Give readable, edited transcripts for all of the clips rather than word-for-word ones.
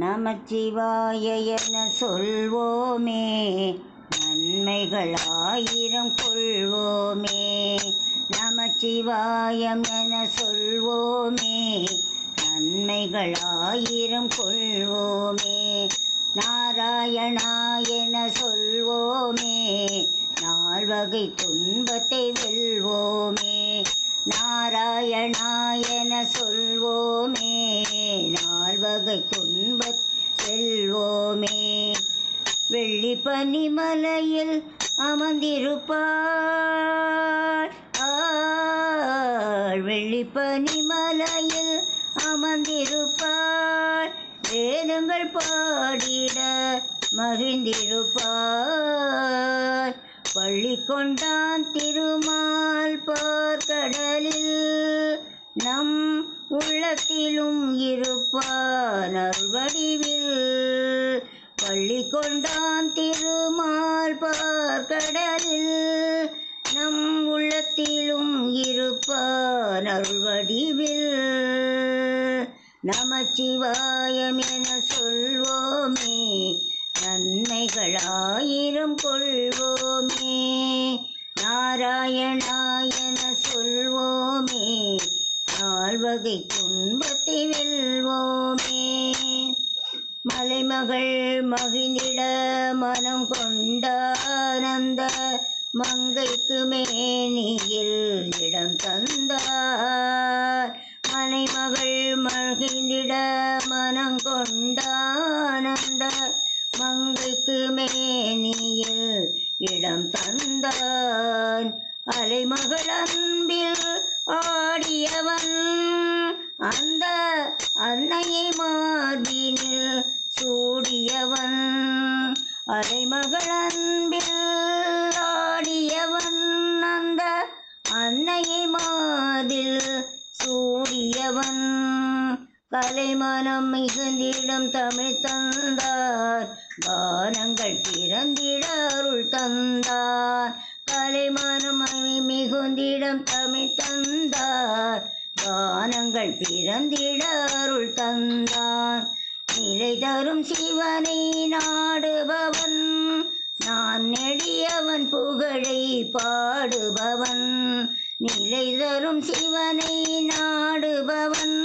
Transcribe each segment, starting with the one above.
நமச்சிவாய என சொல்வோமே, நன்மைகள் ஆயிரம் கொள்வோமே. நமச்சிவாயம் என சொல்வோமே, நன்மைகள் ஆயிரம் கொள்வோமே. நாராயணா என சொல்வோமே, நால்வகை துன்பத்தை வெல்வோமே. நாராயணா என சொல்வோமே, நால்வகை துன்பத் வெல்வோமே. வெள்ளி பனிமலையில் அமர்ந்திருப்பாள், வெள்ளி பனிமலையில் அமர்ந்திருப்பாள். வேதங்கள் பாடிட மகிழ்ந்திருப்பாள். பள்ளி கொண்டான் திருமால் பார்க்கடலில், நம் உள்ளத்திலும் இருப்பான் அருள்வடிவில். பள்ளி கொண்டான் திருமால் பார்க்கடலில், நம் உள்ளத்திலும் இருப்பான் அருள்வடிவில். நமச்சிவாயம் என சொல்வோமே, நன்மைகள் ஆயிரம் கொள்வோமே. நாராயணா என சொல்வோமே, நால்வகை துன்பத்தை வெல்வோமே. மலைமகள் மகிழ்ந்திட மனம் கொண்டானந்த மங்கைக்கு மேனியில் இடம் தந்தார். மலைமகள் மகிழ்ந்திட மனம் கொண்டானந்த மங்கைக்கு மேனியில் இடம் தந்தான். அலைமகள் அன்பில் ஆடியவன், அந்த அன்னையை மார்பினில் சூடியவன். அலைமகள் அன்பில் ஆடியவன், அந்த அன்னையை மார்பில் சூடியவன். கலைமனம் மிகுந்திடம் தமிழ் தந்தார், கானங்கள் பிறந்திட அருள் தந்தார். கலைமனம் மிகுந்திடம் தமிழ் தந்தார், கானங்கள் பிறந்திட அருள் தந்தார். நிலை தரும் சிவனை நாடுபவன், நான் நெடியவன் புகழை பாடுபவன். நிலை தரும் சிவனை நாடுபவன்,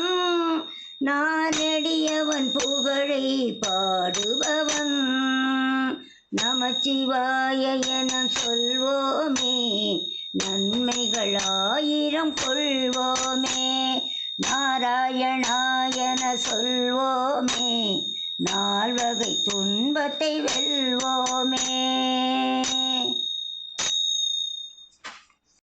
நான் நெடியவன் புகழை பாடுபவன். நமச்சிவாய என சொல்வோமே, நன்மைகள் ஆயிரம் கொள்வோமே. நாராயணா என சொல்வோமே, நால்வகை துன்பத்தை வெல்வோமே.